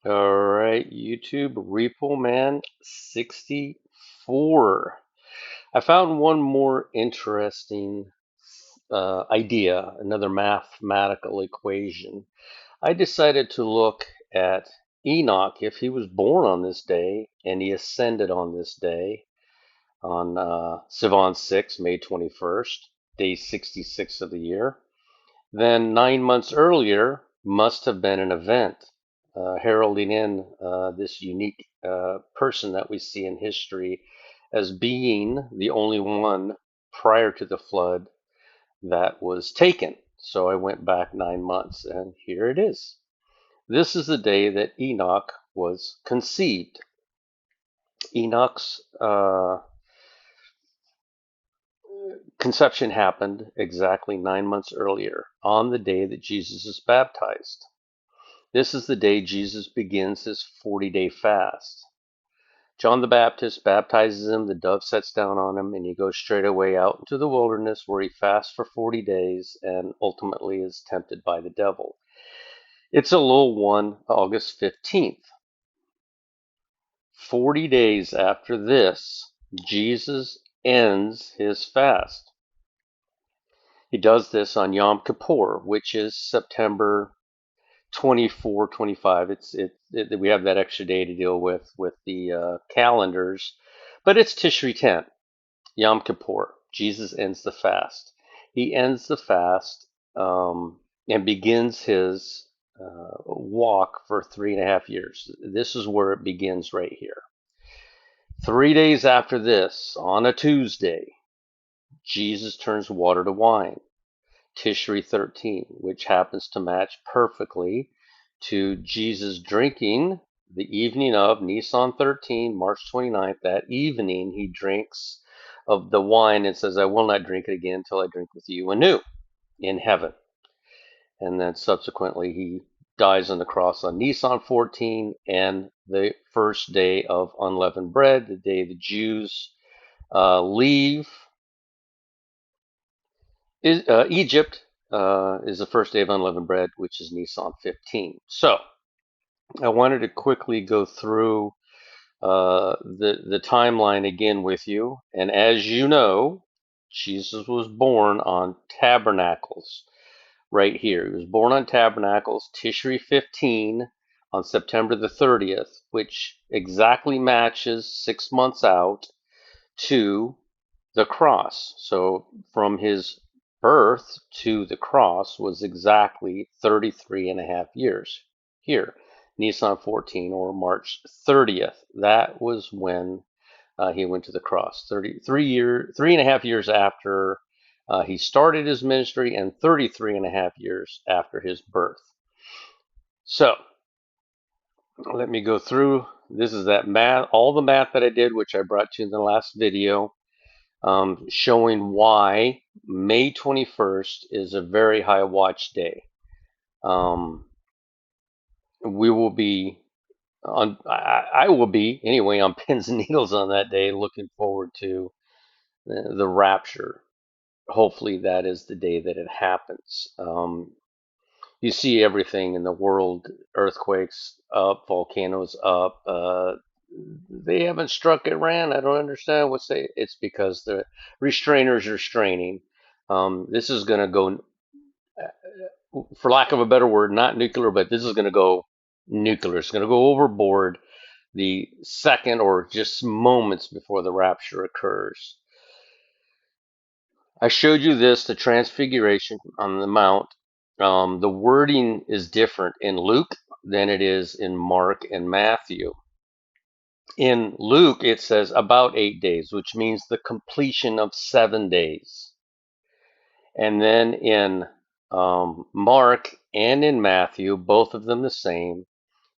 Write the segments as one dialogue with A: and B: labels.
A: All right, YouTube, Repo Man 64. I found one more interesting idea, another mathematical equation. I decided to look at Enoch if he was born on this day and he ascended on this day on Sivan 6, May 21st, day 66 of the year. Then 9 months earlier must have been an event heralding in this unique person that we see in history as being the only one prior to the flood that was taken. So I went back 9 months, and here it is. This is the day that Enoch was conceived. Enoch's conception happened exactly 9 months earlier, on the day that Jesus is baptized. This is the day Jesus begins his 40-day fast. John the Baptist baptizes him, the dove sets down on him, and he goes straight away out into the wilderness where he fasts for 40 days and ultimately is tempted by the devil. It's Elul 1, August 15th. 40 days after this, Jesus ends his fast. He does this on Yom Kippur, which is September 24, 25. We have that extra day to deal with the calendars, but it's Tishri 10, Yom Kippur. Jesus ends the fast. He ends the fast and begins his walk for 3.5 years. This is where it begins right here. 3 days after this, on a Tuesday, Jesus turns water to wine. Tishri 13, which happens to match perfectly to Jesus drinking the evening of Nisan 13, March 29th. That evening, he drinks of the wine and says, I will not drink it again until I drink with you anew in heaven. And then subsequently, he dies on the cross on Nisan 14 and the first day of unleavened bread, the day the Jews leave Egypt is the first day of unleavened bread, which is Nisan 15. So I wanted to quickly go through the timeline again with you. And as you know, Jesus was born on Tabernacles right here. He was born on Tabernacles, Tishri 15, on September the 30th, which exactly matches 6 months out to the cross. So from his birth to the cross was exactly 33 and a half years. Here, Nisan 14 or March 30th. That was when he went to the cross. 3.5 years after he started his ministry, and 33 and a half years after his birth. So let me go through. This is that math, all the math that I did, which I brought to you in the last video. Showing why May 21st is a very high watch day. We will be on, I will be anyway on pins and needles on that day, looking forward to the rapture. Hopefully, that is the day that it happens. You see everything in the world, earthquakes up, volcanoes up. They haven't struck Iran. I don't understand what's they. It's because the restrainers are straining. This is going to go, for lack of a better word, not nuclear, but this is going to go nuclear. It's going to go overboard the second or just moments before the rapture occurs. I showed you this, the transfiguration on the Mount. The wording is different in Luke than it is in Mark and Matthew. In Luke, it says about 8 days, which means the completion of 7 days. And then in Mark and in Matthew, both of them the same,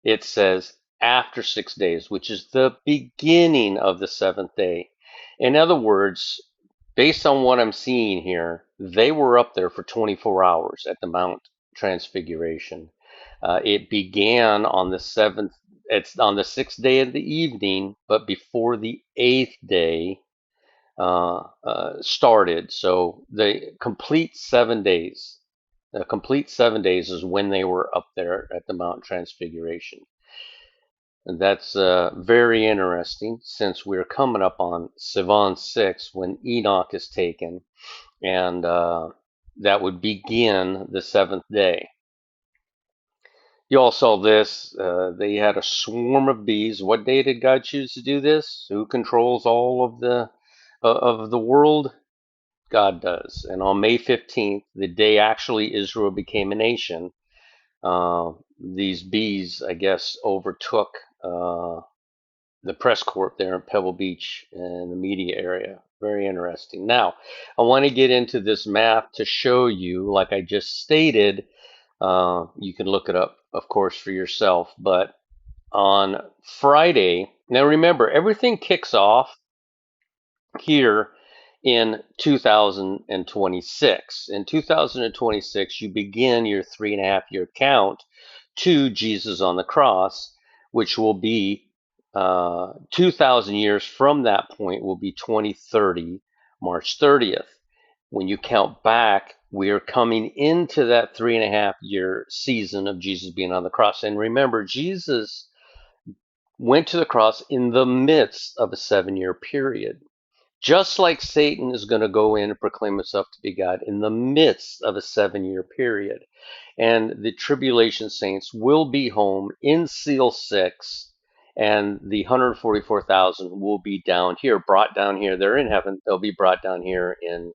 A: it says after 6 days, which is the beginning of the seventh day. In other words, based on what I'm seeing here, they were up there for 24 hours at the Mount Transfiguration. It began on the seventh, it's on the 6th day of the evening, but before the 8th day started. So the complete 7 days. The complete 7 days is when they were up there at the Mount Transfiguration. And that's very interesting since we're coming up on Sivan 6 when Enoch is taken, and that would begin the seventh day. You all saw this. They had a swarm of bees. What day did God choose to do this? Who controls all of the world? God does. And on May 15th, the day actually Israel became a nation, these bees, I guess, overtook the press corps there in Pebble Beach and the media area. Very interesting. Now, I want to get into this math to show you, like I just stated, you can look it up, of course, for yourself. But on Friday, now remember, everything kicks off here in 2026. In 2026, you begin your 3.5 year count to Jesus on the cross, which will be 2,000 years from that point, will be 2030, March 30th. When you count back, we are coming into that 3.5 year season of Jesus being on the cross. And remember, Jesus went to the cross in the midst of a 7 year period. Just like Satan is going to go in and proclaim himself to be God in the midst of a 7 year period. And the tribulation saints will be home in seal 6, and the 144,000 will be down here, brought down here. They're in heaven. They'll be brought down here in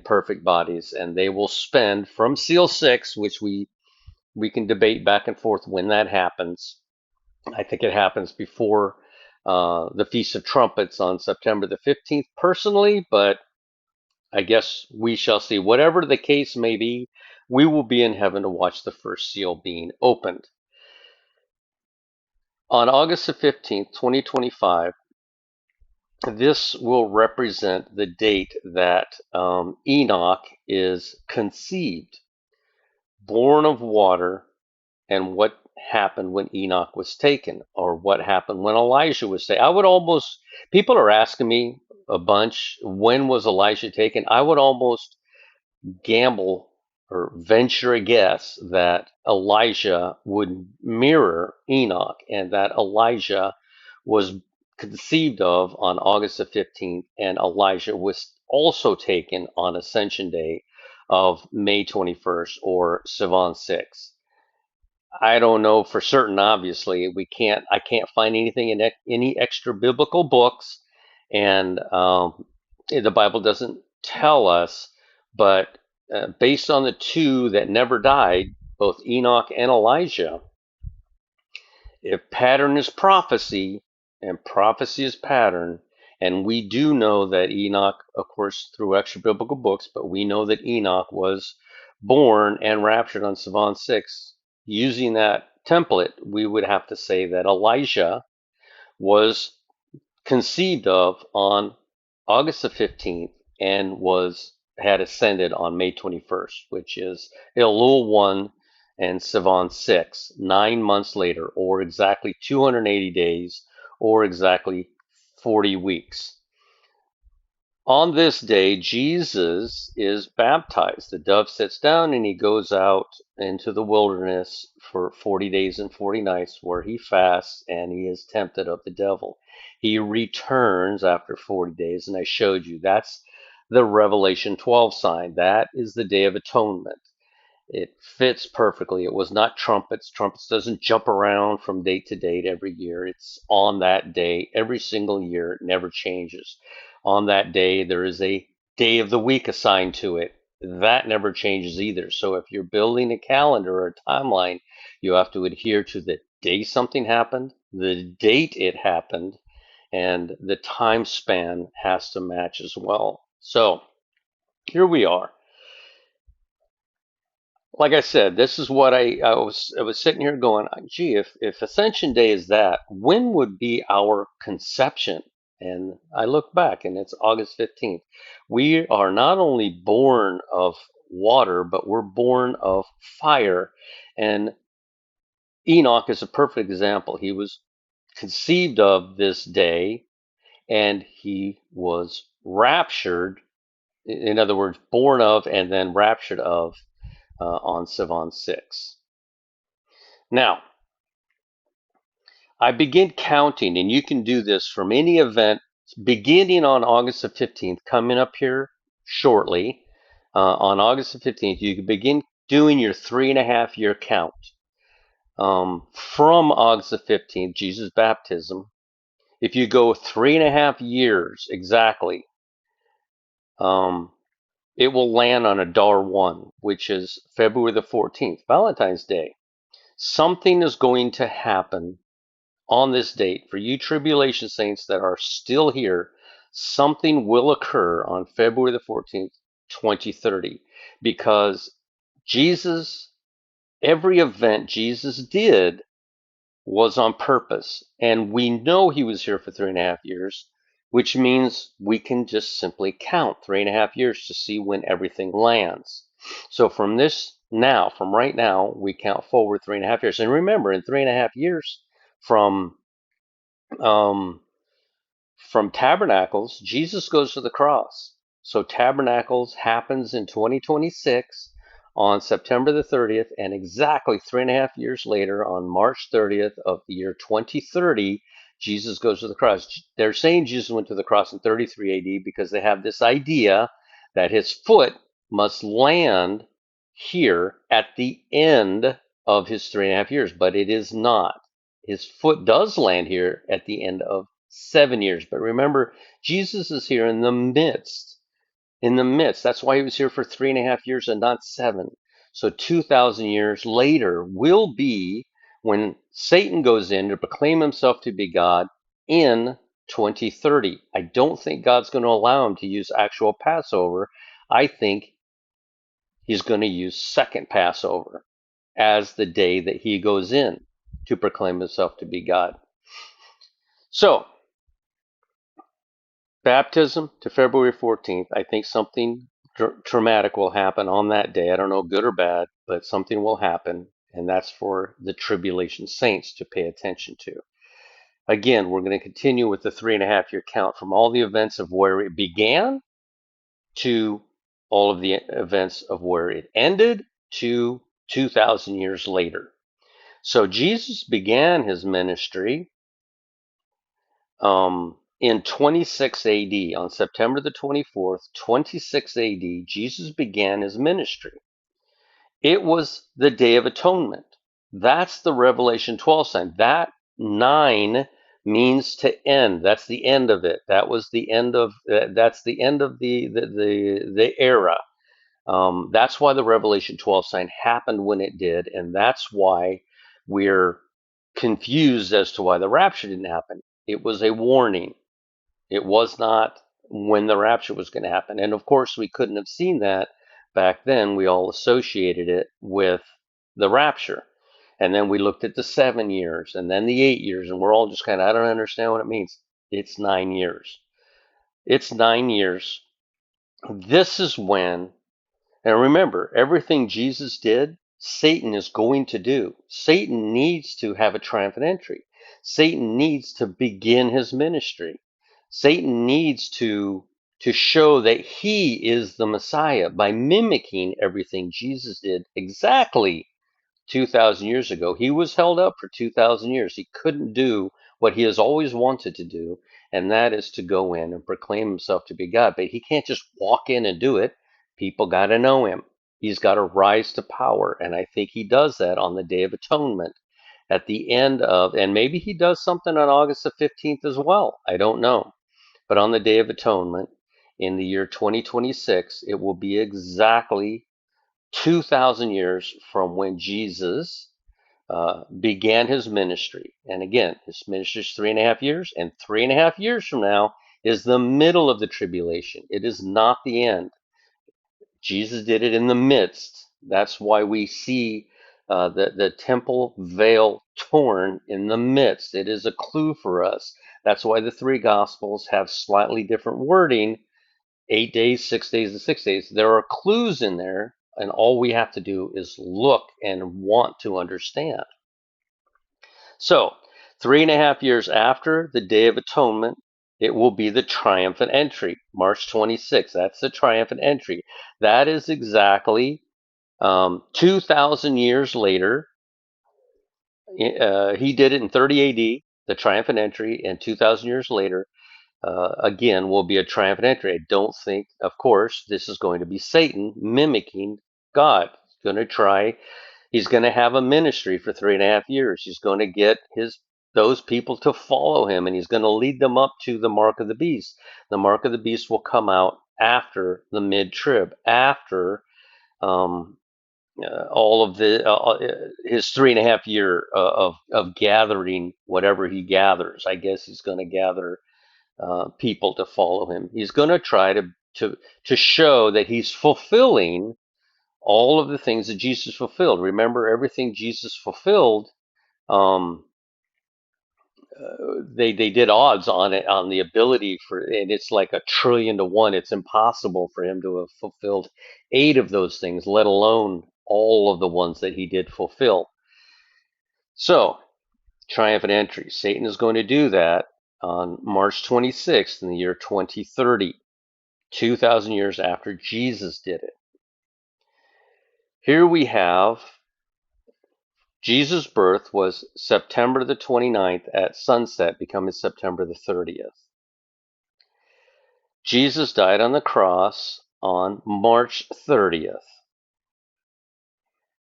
A: perfect bodies, and they will spend from seal 6, which we can debate back and forth when that happens. I think it happens before the Feast of Trumpets on September the 15th, personally, but I guess we shall see. Whatever the case may be, we will be in heaven to watch the first seal being opened. On August the 15th, 2025, this will represent the date that Enoch is conceived, born of water, and what happened when Enoch was taken, or what happened when Elijah was taken. I would almost, people are asking me a bunch, when was Elijah taken? I would almost gamble or venture a guess that Elijah would mirror Enoch, and that Elijah was conceived of on August the 15th, and Elijah was also taken on Ascension Day of May 21st, or Sivan 6. I don't know for certain. Obviously, I can't find anything in any extra biblical books, and the Bible doesn't tell us. But based on the two that never died, both Enoch and Elijah, if pattern is prophecy and prophecy is pattern, and we do know that Enoch, of course, through extra biblical books, but we know that Enoch was born and raptured on Sivan 6. Using that template, we would have to say that Elijah was conceived of on August the 15th and had ascended on May 21st, which is Elul 1 and Sivan 6, 9 months later, or exactly 280 days, or exactly 40 weeks. On this day, Jesus is baptized. The dove sits down and he goes out into the wilderness for 40 days and 40 nights where he fasts and he is tempted of the devil. He returns after 40 days, and I showed you that's the Revelation 12 sign. That is the Day of Atonement. It fits perfectly. It was not trumpets. Trumpets doesn't jump around from date to date every year. It's on that day every single year. It never changes. On that day, there is a day of the week assigned to it. That never changes either. So if you're building a calendar or a timeline, you have to adhere to the day something happened, the date it happened, and the time span has to match as well. So here we are. Like I said, this is what I was sitting here going, gee, if Ascension Day is that, when would be our conception? And I look back, and it's August 15th. We are not only born of water, but we're born of fire. And Enoch is a perfect example. He was conceived of this day, and he was raptured. In other words, born of and then raptured of on Sivan 6. Now, I begin counting, and you can do this from any event beginning on August the 15th, coming up here shortly. On August the 15th, you can begin doing your 3.5 year count. From August the 15th, Jesus' baptism, if you go 3.5 years exactly, it will land on Adar 1, which is February the 14th, Valentine's Day. Something is going to happen on this date for you tribulation saints that are still here. Something will occur on February the 14th, 2030, because Jesus, every event Jesus did was on purpose. And we know he was here for 3.5 years, which means we can just simply count 3.5 years to see when everything lands. So from right now, we count forward 3.5 years. And remember, in 3.5 years from um, from Tabernacles, Jesus goes to the cross. So Tabernacles happens in 2026 on September the 30th, and exactly 3.5 years later, on March 30th of the year 2030, Jesus goes to the cross. They're saying Jesus went to the cross in 33 AD because they have this idea that his foot must land here at the end of his 3.5 years, but it is not. His foot does land here at the end of 7 years. But remember, Jesus is here in the midst. In the midst. That's why he was here for 3.5 years and not 7. So 2,000 years later will be when Satan goes in to proclaim himself to be God in 2030. I don't think God's going to allow him to use actual Passover. I think he's going to use second Passover as the day that he goes in to proclaim himself to be God. So, baptism to February 14th. I think something traumatic will happen on that day. I don't know, good or bad, but something will happen. And that's for the tribulation saints to pay attention to. Again, we're going to continue with the 3.5 year count from all the events of where it began to all of the events of where it ended to 2,000 years later. So Jesus began his ministry in 26 AD, on September the 24th, 26 AD, Jesus began his ministry. It was the Day of Atonement. That's the Revelation 12 sign. That 9 means to end. That's the end of it. That's the end of the era. That's why the Revelation 12 sign happened when it did, and that's why we're confused as to why the rapture didn't happen. It was a warning. It was not when the rapture was going to happen. And of course, we couldn't have seen that back then. We all associated it with the rapture. And then we looked at the 7 years and then the 8 years, and we're all just kind of, I don't understand what it means. It's 9 years. It's 9 years. This is when, and remember, everything Jesus did, Satan is going to do. Satan needs to have a triumphant entry. Satan needs to begin his ministry. Satan needs to show that he is the Messiah by mimicking everything Jesus did exactly 2,000 years ago. He was held up for 2,000 years. He couldn't do what he has always wanted to do, and that is to go in and proclaim himself to be God. But he can't just walk in and do it. People got to know him. He's got to rise to power, and I think he does that on the Day of Atonement at the end of, and maybe he does something on August the 15th as well. I don't know. But on the Day of Atonement in the year 2026, it will be exactly 2,000 years from when Jesus began his ministry. And again, his ministry is 3.5 years, and 3.5 years from now is the middle of the tribulation. It is not the end. Jesus did it in the midst. That's why we see the temple veil torn in the midst. It is a clue for us. That's why the three gospels have slightly different wording: 8 days, 6 days, and 6 days. There are clues in there, and all we have to do is look and want to understand. So, 3.5 years after the Day of Atonement, it will be the triumphant entry, March 26th. That's the triumphant entry. That is exactly 2,000 years later. He did it in 30 AD. the triumphant entry, and 2,000 years later, again, will be a triumphant entry. I don't think, of course, this is going to be Satan mimicking God. He's going to have a ministry for 3.5 years. He's going to get those people to follow him, and he's going to lead them up to the mark of the beast. The mark of the beast will come out after the mid-trib, after all of his 3.5 year of gathering whatever he gathers. I guess he's going to gather people to follow him. He's going to try to show that he's fulfilling all of the things that Jesus fulfilled. Remember, everything Jesus fulfilled, um, they did odds on it, on the ability for, and it's like 1,000,000,000,000. It's impossible for him to have fulfilled 8 of those things, let alone all of the ones that he did fulfill. So, triumphant entry. Satan is going to do that on March 26th in the year 2030, 2,000 years after Jesus did it. Here we have Jesus' birth was September the 29th at sunset, becoming September the 30th. Jesus died on the cross on March 30th.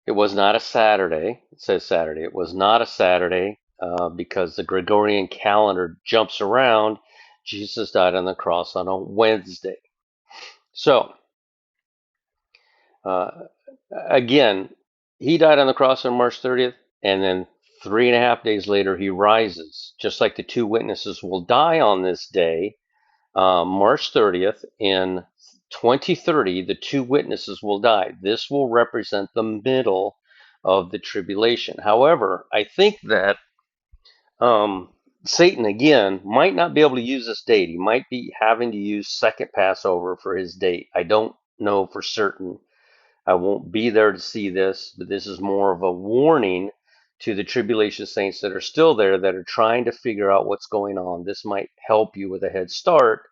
A: It was not a Saturday. It says Saturday. It was not a Saturday because the Gregorian calendar jumps around. Jesus died on the cross on a Wednesday. So, again, he died on the cross on March 30th, and then 3.5 days later he rises. Just like the 2 witnesses will die on this day, March 30th in 2030, the 2 witnesses will die. This will represent the middle of the tribulation. However, I think that Satan, again, might not be able to use this date. He might be having to use second Passover for his date. I don't know for certain. I won't be there to see this, but this is more of a warning to the tribulation saints that are still there, that are trying to figure out what's going on. This might help you with a head start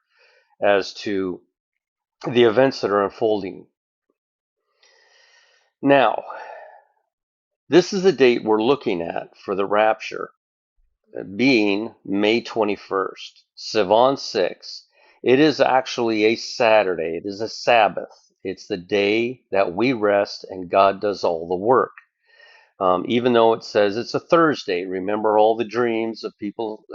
A: as to the events that are unfolding. Now, this is the date we're looking at for the rapture, being May 21st, Sivan 6. It is actually a Saturday. It is a Sabbath. It's the day that we rest and God does all the work. Even though it says it's a Thursday, remember all the dreams of people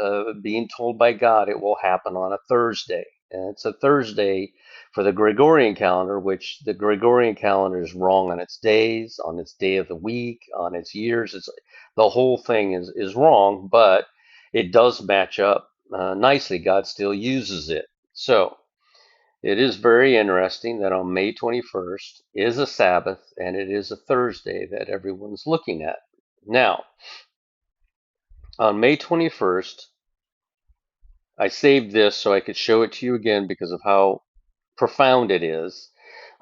A: being told by God it will happen on a Thursday. And it's a Thursday for the Gregorian calendar, which the Gregorian calendar is wrong on its days, on its day of the week, on its years. The whole thing is wrong, but it does match up nicely. God still uses it. So it is very interesting that on May 21st is a Sabbath, and it is a Thursday that everyone's looking at. Now, on May 21st, I saved this so I could show it to you again because of how profound it is.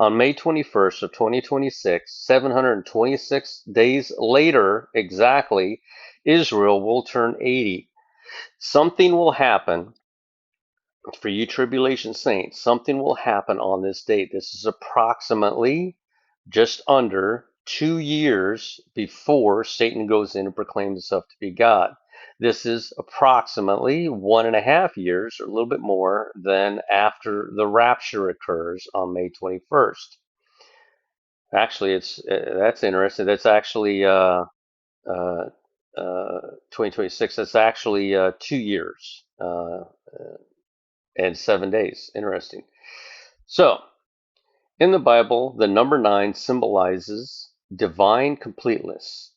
A: On May 21st of 2026, 726 days later exactly, Israel will turn 80. Something will happen for you tribulation saints. Something will happen on this date. This is approximately just under 2 years before Satan goes in and proclaims himself to be God. This is approximately 1.5 years, or a little bit more, than after the rapture occurs on May 21st. Actually, that's interesting. That's actually 2026. That's actually 2 years and 7 days. Interesting. So, in the Bible, the number 9 symbolizes divine completeness,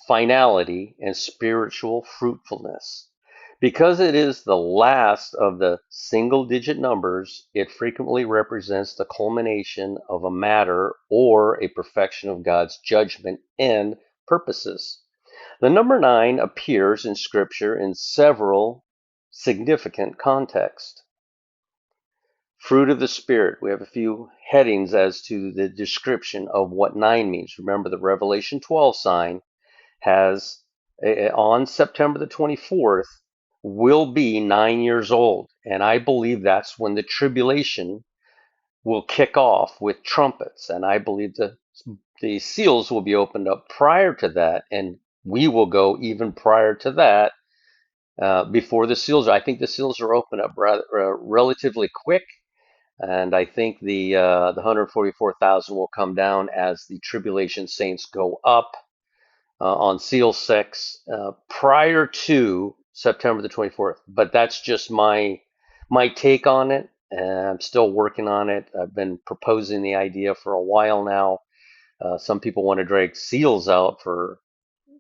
A: finality, and spiritual fruitfulness. Because it is the last of the single-digit numbers, it frequently represents the culmination of a matter or a perfection of God's judgment and purposes. The number 9 appears in Scripture in several significant contexts. Fruit of the Spirit. We have a few headings as to the description of what 9 means. Remember, the Revelation 12 sign has, on September the 24th, will be 9 years old. And I believe that's when the tribulation will kick off with trumpets. And I believe the seals will be opened up prior to that. And we will go even prior to that before the seals. I think the seals are open up rather relatively quick, and I think the 144,000 will come down as the tribulation saints go up on seal 6 prior to September the 24th. But that's just my take on it. I'm still working on it. I've been proposing the idea for a while now. Some people want to drag seals out for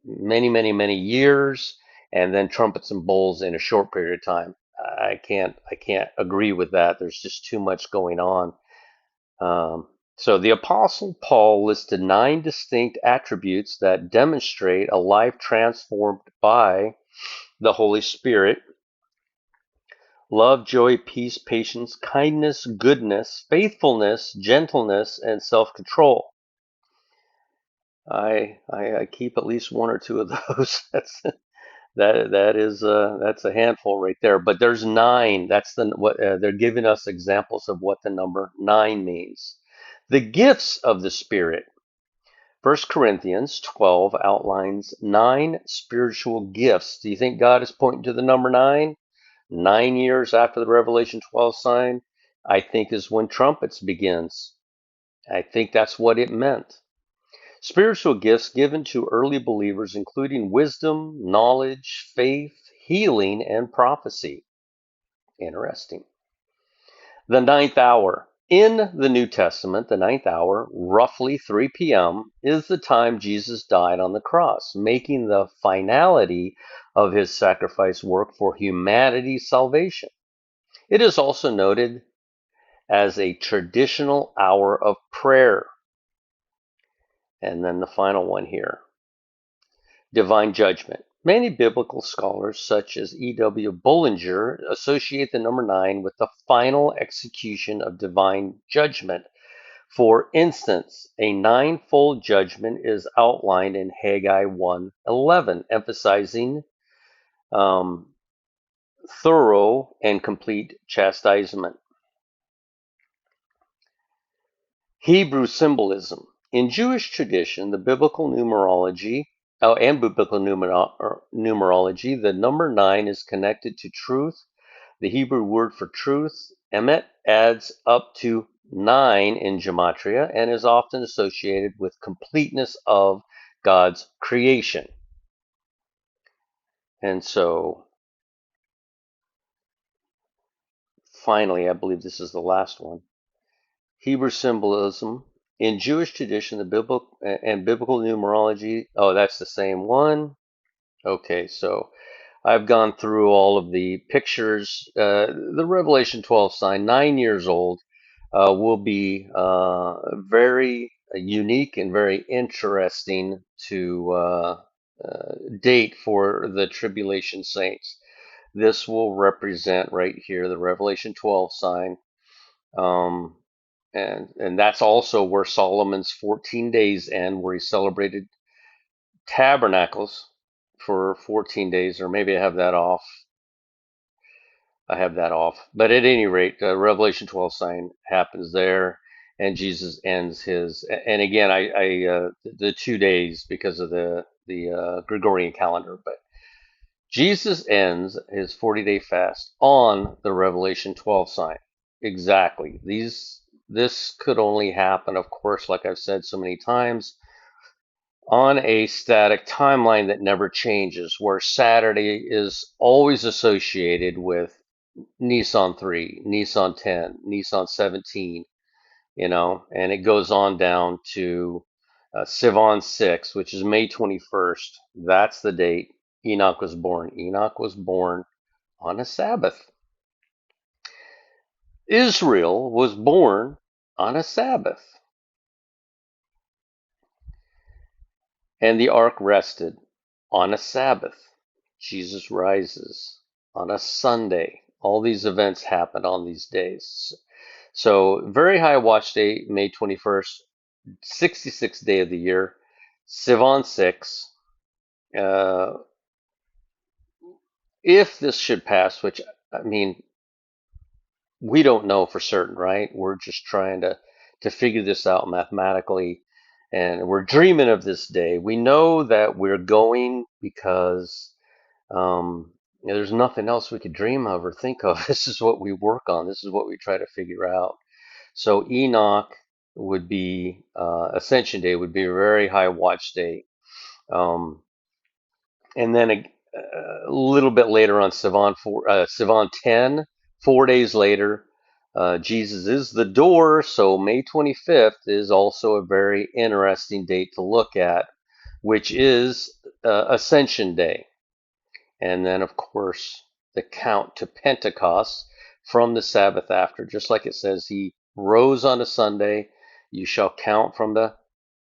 A: many years, and then trumpets and bowls in a short period of time. I can't agree with that. There's just too much going on. So the Apostle Paul listed 9 distinct attributes that demonstrate a life transformed by the Holy Spirit: love, joy, peace, patience, kindness, goodness, faithfulness, gentleness, and self-control. I keep at least one or two of those. That's a handful right there. But there's 9. That's what they're giving us examples of what the number 9 means. The gifts of the Spirit. 1 Corinthians 12 outlines 9 spiritual gifts. Do you think God is pointing to the number 9? 9 years after the Revelation 12 sign, I think, is when trumpets begins. I think that's what it meant. Spiritual gifts given to early believers, including wisdom, knowledge, faith, healing, and prophecy. Interesting. The ninth hour. In the New Testament, the ninth hour, roughly 3 p.m., is the time Jesus died on the cross, making the finality of his sacrifice work for humanity's salvation. It is also noted as a traditional hour of prayer. And then the final one here. Divine judgment. Many biblical scholars, such as E.W. Bullinger, associate the number 9 with the final execution of divine judgment. For instance, a 9-fold judgment is outlined in Haggai 1:11, emphasizing thorough and complete chastisement. Hebrew symbolism. In Jewish tradition, the biblical numerology numerology, the number 9 is connected to truth. The Hebrew word for truth, emet, adds up to 9 in gematria and is often associated with completeness of God's creation. And so, finally, I believe this is the last one. Hebrew symbolism. In Jewish tradition, the biblical numerology. Oh, that's the same one. Okay, so I've gone through all of the pictures. The Revelation 12 sign, 9 years old, will be very unique and very interesting to date for the tribulation saints. This will represent right here the Revelation 12 sign. And that's also where Solomon's 14 days end, where he celebrated tabernacles for 14 days, or maybe I have that off. But at any rate, Revelation 12 sign happens there, and Jesus ends his. And again, the 2 days because of the Gregorian calendar, but Jesus ends his 40-day fast on the Revelation 12 sign. Exactly. This could only happen, of course, like I've said so many times, on a static timeline that never changes, where Saturday is always associated with Nissan 3, Nissan 10, Nissan 17, and it goes on down to Sivan 6, which is May 21st. That's the date Enoch was born. Enoch was born on a Sabbath. Israel was born on a Sabbath. And the ark rested on a Sabbath. Jesus rises on a Sunday. All these events happen on these days. So, very high watch day, May 21st, 66th day of the year, Sivan 6. If this should pass, which, I mean, we don't know for certain, right? We're just trying to figure this out mathematically, and we're dreaming of this day. We know that we're going because There's nothing else we could dream of or think of. This is what we work on. This is what we try to figure out. So Enoch would be Ascension Day would be a very high watch day. Um, and then a little bit later on Sivan 10, 4 days later, Jesus is the door. So May 25th is also a very interesting date to look at, which is Ascension Day. And then, of course, the count to Pentecost from the Sabbath after, just like it says, he rose on a Sunday. You shall count from the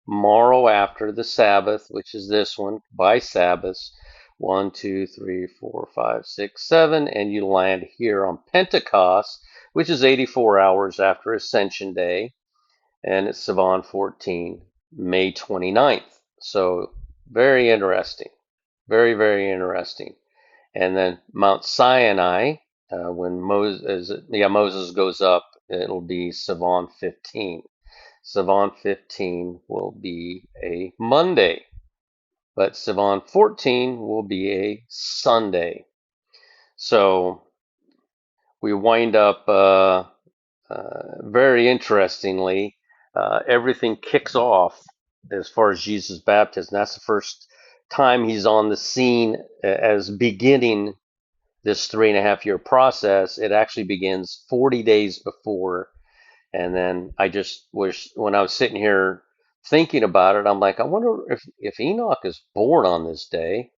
A: morrow after the Sabbath, which is this one, by Sabbaths. 1, 2, 3, 4, 5, 6, 7, and you land here on Pentecost, which is 84 hours after Ascension Day, and it's Sivan 14, May 29th. So very interesting. Very, very interesting. And then Mount Sinai, when Moses goes up, it'll be Sivan 15. Sivan 15 will be a Monday, but Sivan 14 will be a Sunday. So we wind up very interestingly, everything kicks off as far as Jesus' baptism. That's the first time he's on the scene as beginning this 3.5 year process. It actually begins 40 days before. And then I just wish, when I was sitting here thinking about it, I'm like, I wonder if Enoch is born on this day.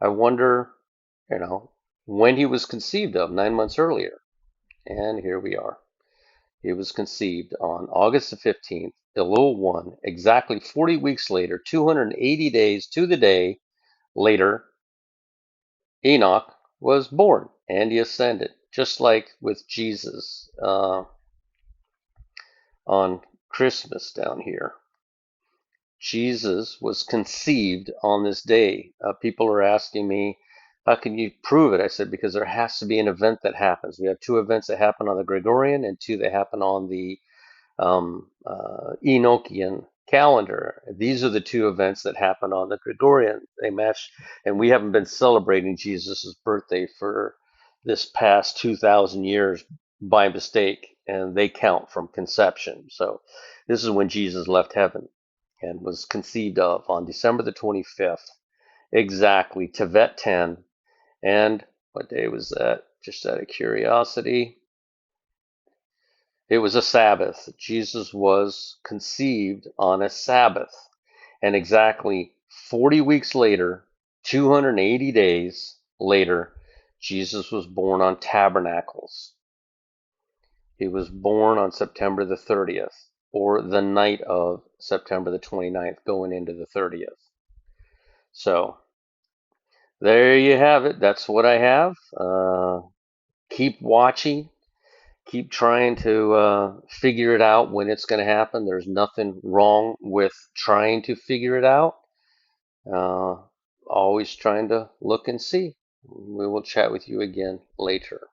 A: I wonder, you know, when he was conceived of 9 months earlier. And here we are. He was conceived on August the 15th, Elul 1, exactly 40 weeks later, 280 days to the day later, Enoch was born and he ascended, just like with Jesus on Christmas down here. Jesus was conceived on this day. People are asking me, how can you prove it? I said, because there has to be an event that happens. We have two events that happen on the Gregorian and two that happen on the Enochian calendar. These are the two events that happen on the Gregorian. They match, and we haven't been celebrating Jesus' birthday for this past 2,000 years by mistake, and they count from conception. So this is when Jesus left heaven and was conceived of on December the 25th, exactly, Tevet 10. And what day was that? Just out of curiosity. It was a Sabbath. Jesus was conceived on a Sabbath. And exactly 40 weeks later, 280 days later, Jesus was born on Tabernacles. He was born on September the 30th, or the night of September the 29th, going into the 30th. So there you have it. That's what I have. Keep watching. Keep trying to figure it out when it's going to happen. There's nothing wrong with trying to figure it out. Uh, Always trying to look and see. We will chat with you again later.